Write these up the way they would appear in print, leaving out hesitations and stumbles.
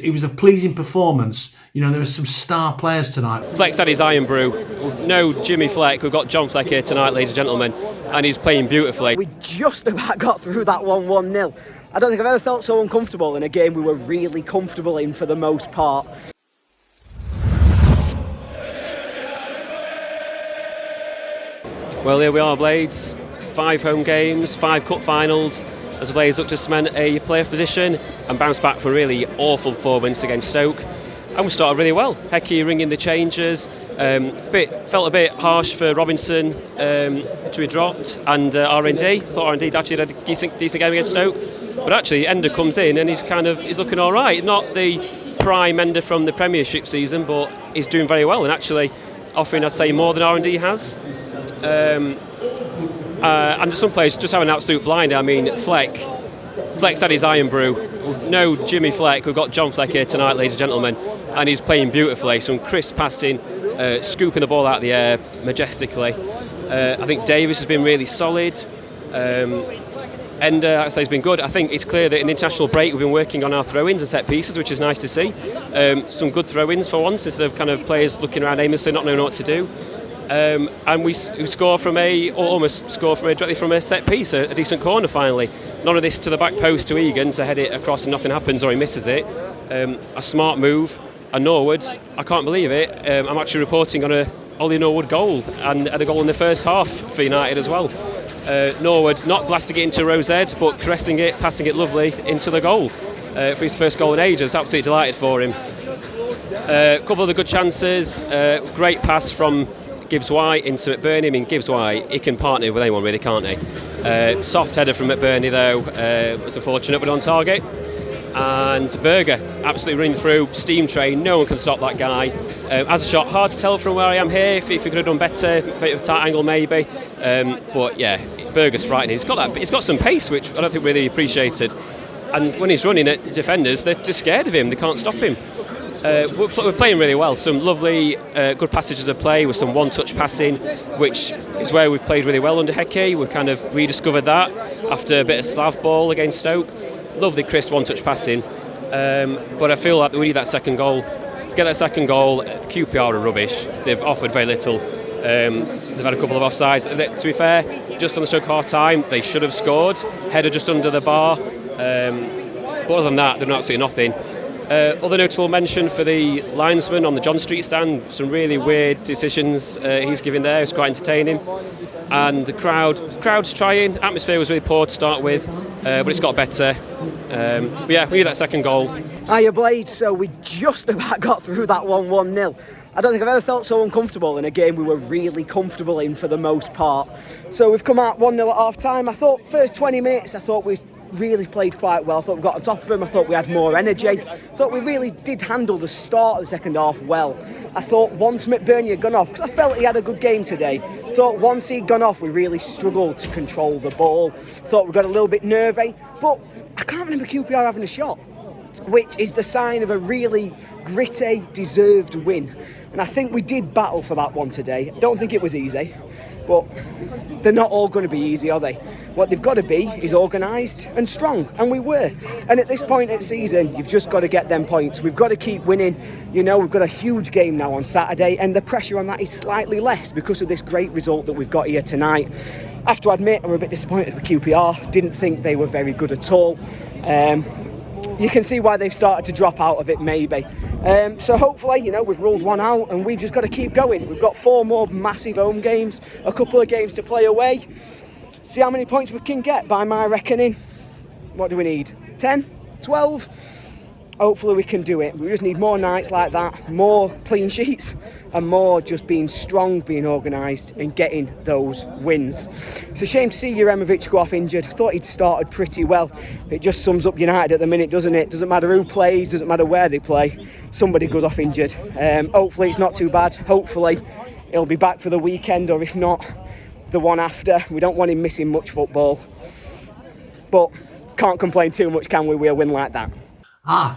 It was a pleasing performance. You know, there were some star players tonight. Fleck's had his iron brew. No Jimmy Fleck. We've got John Fleck here tonight, ladies and gentlemen, and he's playing beautifully. We just about got through that 1-1-0. I don't think I've ever felt so uncomfortable in a game we were really comfortable in for the most part. Well, here we are, Blades. 5 home games, 5 cup finals, as the Blades look to cement a playoff position and bounce back from a really awful performance against Stoke. And we started really well. Hecky ringing the changes. Felt a bit harsh for Robinson to be dropped, and R&D. Thought R&D actually had a decent game against Stoke, but actually Ender comes in and he's looking all right. Not the prime Ender from the Premiership season, but he's doing very well and actually offering, I'd say, more than R&D has. And some players just have an absolute blinder. I mean, Fleck's had his iron brew. No Jimmy Fleck. We've got John Fleck here tonight, ladies and gentlemen, and he's playing beautifully. Some crisp passing, scooping the ball out of the air majestically. I think Davis has been really solid. And I'd say he's been good. I think it's clear that in the international break we've been working on our throw-ins and set pieces, which is nice to see. Some good throw-ins for once, instead of kind of players looking around aimlessly, not knowing what to do. And we score directly from a set piece, a decent corner finally. None of this to the back post to Egan to head it across and nothing happens or he misses it. A smart move. And Norwood, I can't believe it. I'm actually reporting on a Ollie Norwood goal and a goal in the first half for United as well. Norwood not blasting it into Rosette, but caressing it, passing it lovely into the goal for his first goal in ages. Absolutely delighted for him. A couple of the good chances. Great pass from 𝐍𝐸𝐍 into McBurney. I mean, 𝐍𝐸𝐍, he can partner with anyone really, can't he? Soft header from McBurney though, was unfortunate but on target. And Berger absolutely running through, steam train, no one can stop that guy. As a shot, hard to tell from where I am here if he could have done better, a bit of a tight angle maybe. But yeah, Berger's frightening. He's got some pace, which I don't think really appreciated. And when he's running at defenders, they're just scared of him, they can't stop him. We're playing really well. Some lovely, good passages of play with some one-touch passing, which is where we've played really well under Hecky. We've kind of rediscovered that after a bit of Slav ball against Stoke. Lovely, crisp one-touch passing. But I feel like we need that second goal. Get that second goal. QPR are rubbish. They've offered very little. They've had a couple of offsides. To be fair, just on the Stoke half-time, they should have scored. Header just under the bar. But other than that, they've done absolutely nothing. Other notable mention for the linesman on the John Street stand, some really weird decisions he's giving there. It's quite entertaining. And the crowd's trying. Atmosphere was really poor to start with, but it's got better. But yeah, we need that second goal. Hiya Blades, so we just about got through that 1-1-0. I don't think I've ever felt so uncomfortable in a game we were really comfortable in for the most part. So we've come out 1-0 at half time. I thought first 20 minutes, I thought we really played quite well. I thought we got on top of him. I thought we had more energy. I thought we really did handle the start of the second half well. I thought once McBurney had gone off, because I felt he had a good game today, I thought once he'd gone off we really struggled to control the ball. I thought we got a little bit nervy, but I can't remember QPR having a shot, which is the sign of a really gritty, deserved win. And I think we did battle for that one today. I don't think it was easy, but they're not all going to be easy, are they? What they've got to be is organised and strong, and we were. And at this point in the season, you've just got to get them points. We've got to keep winning. You know, we've got a huge game now on Saturday, and the pressure on that is slightly less because of this great result that we've got here tonight. I have to admit, I'm a bit disappointed with QPR. Didn't think they were very good at all. You can see why they've started to drop out of it, maybe. So hopefully, you know, we've ruled one out and we've just got to keep going. We've got 4 more massive home games, a couple of games to play away. See how many points we can get by my reckoning. What do we need? 10? 12? Hopefully we can do it. We just need more nights like that, more clean sheets, and more just being strong, being organised and getting those wins. It's a shame to see 𝐍𝐸𝐍 go off injured. I thought he'd started pretty well. It just sums up United at the minute, doesn't it? Doesn't matter who plays, doesn't matter where they play, somebody goes off injured. Hopefully it's not too bad. Hopefully he'll be back for the weekend, or if not, the one after. We don't want him missing much football. But can't complain too much, can we? We'll win like that.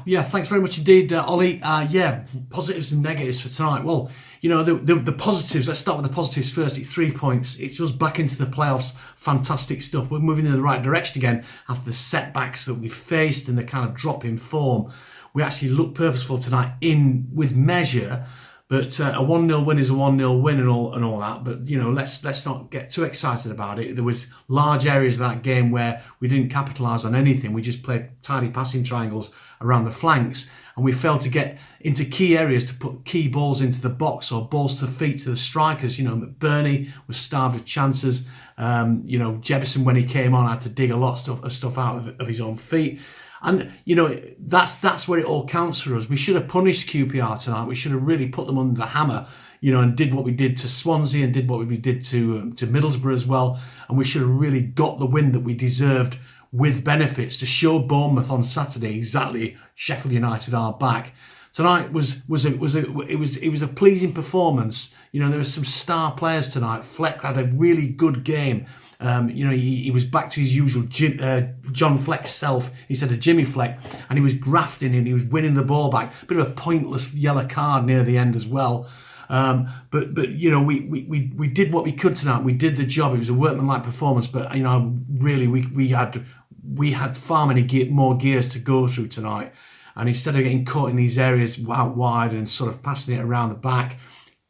Yeah, thanks very much indeed, Ollie. Yeah, positives and negatives for tonight. Well, you know, the positives, let's start with the positives first. It's 3 points. It's us back into the playoffs. Fantastic stuff. We're moving in the right direction again after the setbacks that we've faced and the kind of drop in form. we actually looked purposeful tonight with measure. But a 1-0 win is a 1-0 win and all that. But, you know, let's not get too excited about it. There was large areas of that game where we didn't capitalise on anything. We just played tidy passing triangles around the flanks, and we failed to get into key areas to put key balls into the box or balls to feet to the strikers. You know, McBurney was starved of chances. You know, Jefferson, when he came on, had to dig a lot of stuff out of his own feet. And, you know, that's where it all counts for us. We should have punished QPR tonight. We should have really put them under the hammer, you know, and did what we did to Swansea and did what we did to Middlesbrough as well. And we should have really got the win that we deserved with benefits to show Bournemouth on Saturday exactly Sheffield United are back. Tonight was a pleasing performance. You know, there were some star players tonight. Fleck had a really good game. You know, he was back to his usual John Fleck self instead of Jimmy Fleck, and he was grafting and he was winning the ball back. Bit of a pointless yellow card near the end as well. But you know, we did what we could tonight. We did the job. It was a workmanlike performance. But you know, really, we had far many more gears to go through tonight. And instead of getting caught in these areas out wide and sort of passing it around the back,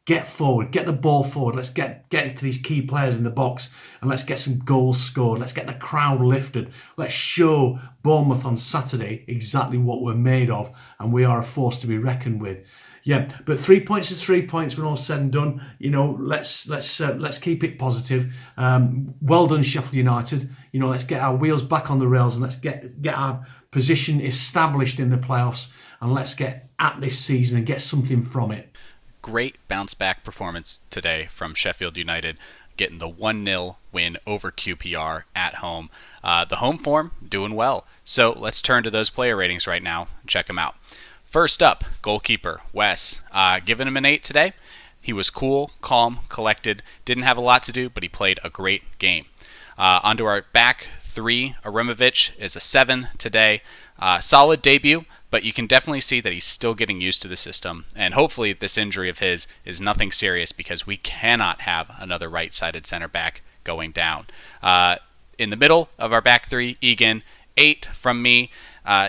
get forward, get the ball forward. Let's get it to these key players in the box and let's get some goals scored. Let's get the crowd lifted. Let's show Bournemouth on Saturday exactly what we're made of, and we are a force to be reckoned with. Yeah, but 3 points is 3 points when all's said and done. You know, let's keep it positive. Well done, Sheffield United. You know, let's get our wheels back on the rails and let's get our position established in the playoffs, and let's get at this season and get something from it. Great bounce back performance today from Sheffield United, getting the 1-0 win over QPR at home. The home form doing well. So let's turn to those player ratings right now and check them out. First up, goalkeeper Wes. Giving him an 8 today. He was cool, calm, collected, didn't have a lot to do, but he played a great game. Onto our back three, Aramovich is a 7 today. Solid debut, but you can definitely see that he's still getting used to the system. And hopefully this injury of his is nothing serious, because we cannot have another right-sided center back going down. In the middle of our back three, Egan, 8 from me.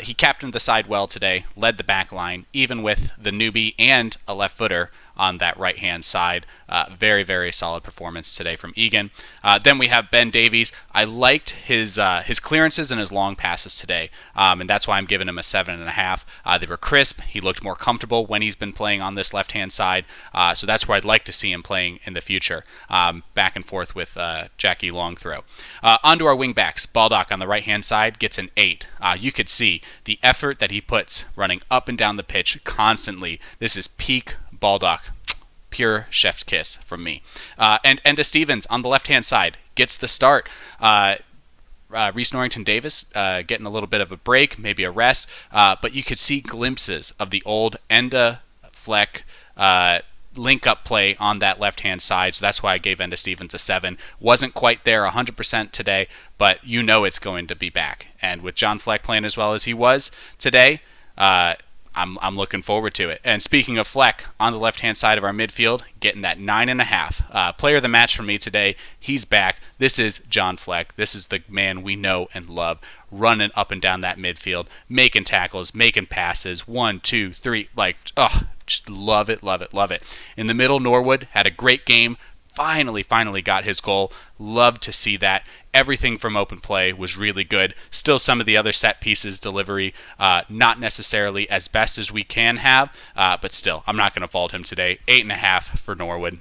He captained the side well today, led the back line, even with the newbie and a left footer on that right-hand side. Very, very solid performance today from Egan. Then we have Ben Davies. I liked his clearances and his long passes today, and that's why I'm giving him a 7.5. They were crisp. He looked more comfortable when he's been playing on this left-hand side, so that's where I'd like to see him playing in the future, back and forth with Jackie Longthrow. Onto our wing-backs. Baldock on the right-hand side gets an 8. You could see the effort that he puts running up and down the pitch constantly. This is peak Baldock. Pure chef's kiss from me. And Enda Stevens on the left-hand side gets the start. Reece Norrington-Davis getting a little bit of a break, maybe a rest, but you could see glimpses of the old Enda Fleck link-up play on that left-hand side, so that's why I gave Enda Stevens a 7. Wasn't quite there 100% today, but you know it's going to be back. And with John Fleck playing as well as he was today, I'm looking forward to it. And speaking of Fleck, on the left-hand side of our midfield, getting that 9.5. Player of the match for me today. He's back. This is John Fleck. This is the man we know and love, running up and down that midfield, making tackles, making passes. 1, 2, 3. Just love it, love it, love it. In the middle, Norwood had a great game. Finally got his goal. Love to see that. Everything from open play was really good. Still some of the other set pieces delivery, not necessarily as best as we can have, but still, I'm not going to fault him today. 8.5 for Norwood.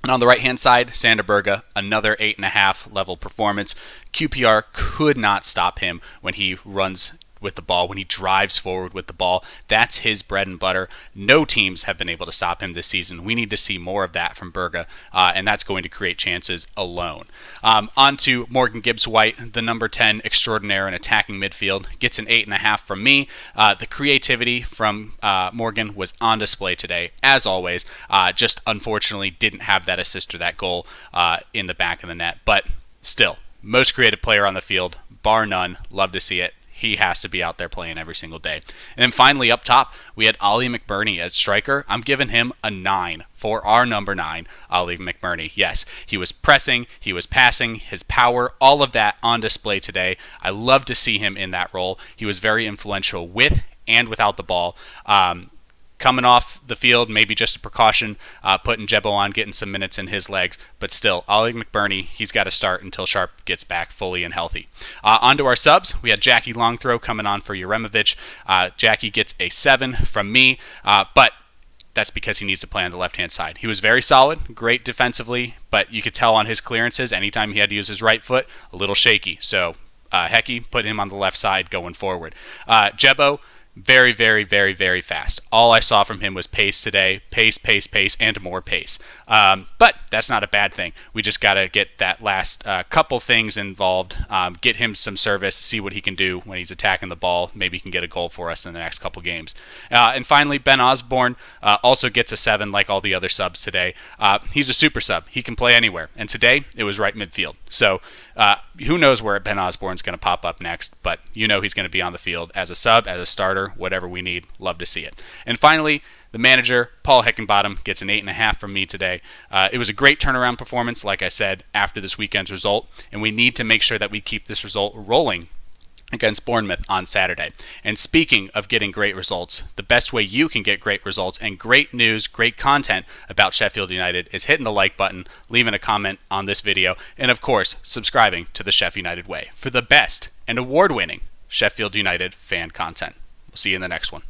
And on the right-hand side, Sander Berge, another 8.5 level performance. QPR could not stop him when he runs with the ball, when he drives forward with the ball. That's his bread and butter. No teams have been able to stop him this season. We need to see more of that from Berge, and that's going to create chances alone. On to Morgan Gibbs-White, the number 10 extraordinaire in attacking midfield, gets an 8.5 from me. The creativity from Morgan was on display today, as always. Just unfortunately didn't have that assist or that goal in the back of the net, but still, most creative player on the field, bar none. Love to see it. He has to be out there playing every single day. And then finally up top, we had Ollie McBurney as striker. I'm giving him a 9 for our number 9, Ollie McBurney. Yes, he was pressing, he was passing, his power, all of that on display today. I love to see him in that role. He was very influential with and without the ball. Coming off the field, maybe just a precaution, putting Jebo on, getting some minutes in his legs, but still, Ollie McBurney, he's got to start until Sharp gets back fully and healthy. On to our subs, we had Jackie Longthrow coming on for Jeremovic. Jackie gets a 7 from me, but that's because he needs to play on the left-hand side. He was very solid, great defensively, but you could tell on his clearances, anytime he had to use his right foot, a little shaky. So, Hecky, put him on the left side going forward. Jebo, very, very, very, very fast. All I saw from him was pace today. Pace, pace, pace, and more pace. But that's not a bad thing. We just got to get that last couple things involved, get him some service, see what he can do when he's attacking the ball. Maybe he can get a goal for us in the next couple games. And finally, Ben Osborne also gets a 7 like all the other subs today. He's a super sub. He can play anywhere. And today, it was right midfield. So who knows where Ben Osborne's going to pop up next, but you know he's going to be on the field as a sub, as a starter, whatever we need. Love to see it. And finally, the manager, Paul Heckenbottom, gets an 8.5 from me today. It was a great turnaround performance, like I said, after this weekend's result, and we need to make sure that we keep this result rolling against Bournemouth on Saturday. And speaking of getting great results, the best way you can get great results and great news, great content about Sheffield United is hitting the like button, leaving a comment on this video, and of course, subscribing to the Sheff United Way for the best and award-winning Sheffield United fan content. We'll see you in the next one.